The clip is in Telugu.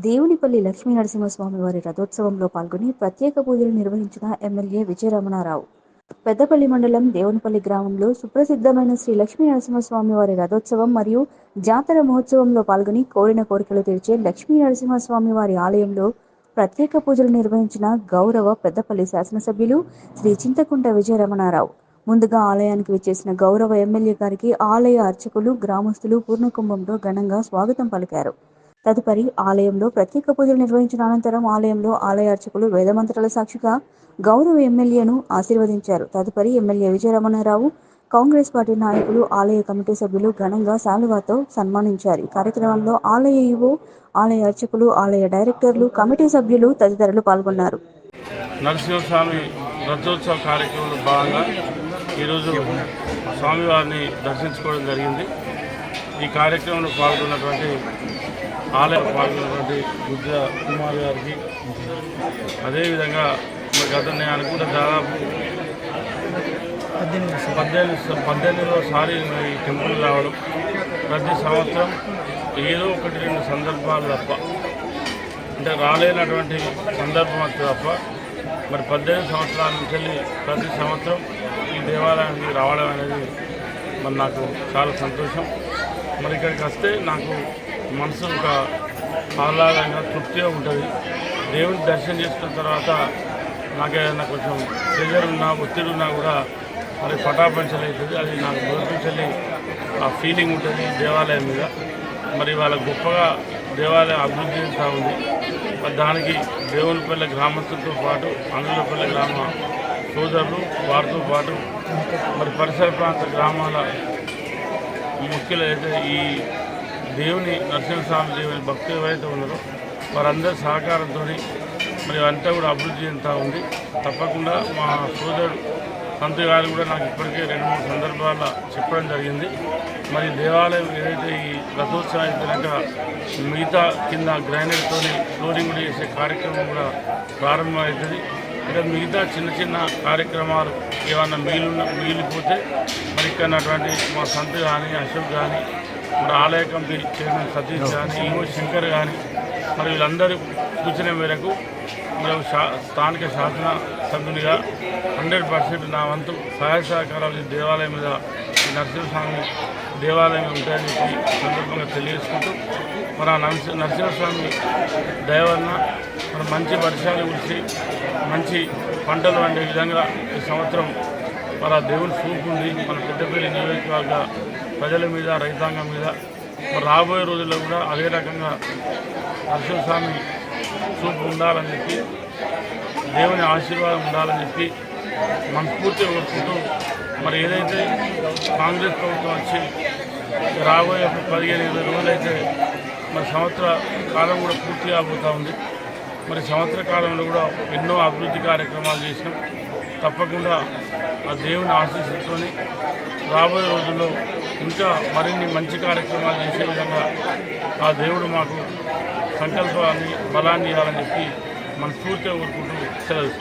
దేవునిపల్లి లక్ష్మీ నరసింహస్వామి వారి రథోత్సవంలో పాల్గొని ప్రత్యేక పూజలు నిర్వహించిన ఎమ్మెల్యే విజయరమణారావు. పెద్దపల్లి మండలం దేవునిపల్లి గ్రామంలో సుప్రసిద్ధమైన శ్రీ లక్ష్మీ నరసింహస్వామి వారి రథోత్సవం మరియు జాతర మహోత్సవంలో పాల్గొని కోరిన కోరికలు తీర్చే లక్ష్మీ నరసింహస్వామి వారి ఆలయంలో ప్రత్యేక పూజలు నిర్వహించిన గౌరవ పెద్దపల్లి శాసనసభ్యులు శ్రీ చింతకుంట విజయరమణారావు. ముందుగా ఆలయానికి విచ్చేసిన గౌరవ ఎమ్మెల్యే గారికి ఆలయ అర్చకులు, గ్రామస్తులు పూర్ణకుంభంతో ఘనంగా స్వాగతం పలికారు. తదుపరి ఆలయంలో ప్రత్యేక పూజలు నిర్వహించిన అనంతరం ఆలయంలో ఆలయ అర్చకులు వేదమంత్రాల సాక్షిగా గౌరవ ఎమ్మెల్యేను ఆశీర్వదించారు. తదుపరి ఎమ్మెల్యే విజయరమణారావు, కాంగ్రెస్ పార్టీ నాయకులు, ఆలయ కమిటీ సభ్యులు ఘనంగా శాలువాతో సన్మానించారు. ఈ కార్యక్రమంలో ఆలయ ఈవో, ఆలయ అర్చకులు, ఆలయ డైరెక్టర్లు, కమిటీ సభ్యులు తదితరులు పాల్గొన్నారు. నరసింహస్వామి రథోత్సవ కార్యక్రమంలో భాగంగా ఈరోజు స్వామివారిని దర్శించుకోవడం జరిగింది. ఈ కార్యక్రమంలో పాల్గొన్నటువంటి బుద్ధ కుమార్ గారికి, అదేవిధంగా గత నేను అనుకుంటే దాదాపు 18సారి ఈ టెంపుల్ రావడం, ప్రతి సంవత్సరం ఏదో 1-2 సందర్భాలు తప్ప, అంటే రాలేనటువంటి సందర్భం తప్ప, మరి 18 సంవత్సరాల నుంచి ప్రతి సంవత్సరం ఈ దేవాలయానికి రావడం అనేది మరి నాకు చాలా సంతోషం. మరి ఇక్కడికి వస్తే నాకు మనసు ఒక ఆహ్లాదంగా, తృప్తిగా ఉంటుంది. దేవుని దర్శనం చేసుకున్న తర్వాత నాకేదైనా కొంచెం ప్రెజర్ ఉన్నా, ఒత్తిడి ఉన్నా కూడా మరి పటాపంచలు అవుతుంది. అది నాకు గుర్తించలే ఆ ఫీలింగ్ ఉంటుంది దేవాలయం మీద. మరి వాళ్ళ గొప్పగా దేవాలయం అభివృద్ధి చేస్తూ ఉంది. మరి దానికి దేవునిపల్లి గ్రామస్తులతో పాటు అంగులపల్లి గ్రామ సోదరులు, వారితో పాటు మరి పరిసర ప్రాంత గ్రామాల ముఖ్యులు అయితే ఈ దేవుని నరసింహస్వామి దేవుని భక్తులు ఎవరైతే ఉన్నారో వారందరి సహకారంతో మరి అంతా కూడా అభివృద్ధి చెందుతూ ఉంది. తప్పకుండా మా సోదరుడు సంతు గారు కూడా నాకు ఇప్పటికే 2-3 సందర్భాల్లో చెప్పడం జరిగింది. మరి దేవాలయం ఏదైతే ఈ రథోత్సవం అయిపోయినాక మిగతా కింద గ్రైనేడ్తో ఫ్లోరింగ్ కూడా చేసే కార్యక్రమం కూడా ప్రారంభమవుతుంది. ఇంకా మిగతా చిన్న చిన్న కార్యక్రమాలు ఏమన్నా మిగిలిపోతే మరి ఇక్కడ ఉన్నటువంటి మా సంతు కానీ, అశోక్ కానీ, ఇప్పుడు ఆలయ కమిటీ చైర్మన్ సతీష్ కానీ, ఈవో శంకర్ కానీ, మరి వీళ్ళందరి సూచన మేరకు మరి స్థానిక శాసన సభ్యునిగా 100% నా వంతు సహాయ సహకారాలు ఈ దేవాలయం మీద, ఈ నరసింహస్వామి దేవాలయం ఉంటాయని చెప్పి సందర్భంగా తెలియజేసుకుంటూ, మరి ఆ నరసింహస్వామి దయ వలన మరి మంచి వర్షాలు కురిసి మంచి పంటలు పండే విధంగా ఈ సంవత్సరం మరి ఆ దేవుని చూపు ఉంది మన పెద్దపల్లి నియోజకవర్గ ప్రజల మీద, రైతాంగం మీద. మరి రాబోయే రోజుల్లో కూడా అదే రకంగా నరసింహస్వామి చూపు ఉండాలని చెప్పి, దేవుని ఆశీర్వాదం ఉండాలని చెప్పి మనస్ఫూర్తిగా కోరుకుంటూ, మరి ఏదైతే కాంగ్రెస్ ప్రభుత్వం వచ్చి రాబోయే 15-20 రోజులైతే మరి సంవత్సర కాలం కూడా పూర్తి కాబోతూ ఉంది. మరి సంవత్సర కాలంలో కూడా ఎన్నో అభివృద్ధి కార్యక్రమాలు చేసినాం. తప్పకుండా ఆ దేవుని ఆశీస్సులతో రాబోయే రోజుల్లో ఇంకా మరిన్ని మంచి కార్యక్రమాలు చేసే విధంగా ఆ దేవుడు మాకు సంకల్పాన్ని, బలాన్ని ఇవ్వాలని చెప్పి మనస్ఫూర్తిగా కోరుకుంటూ సెలవు.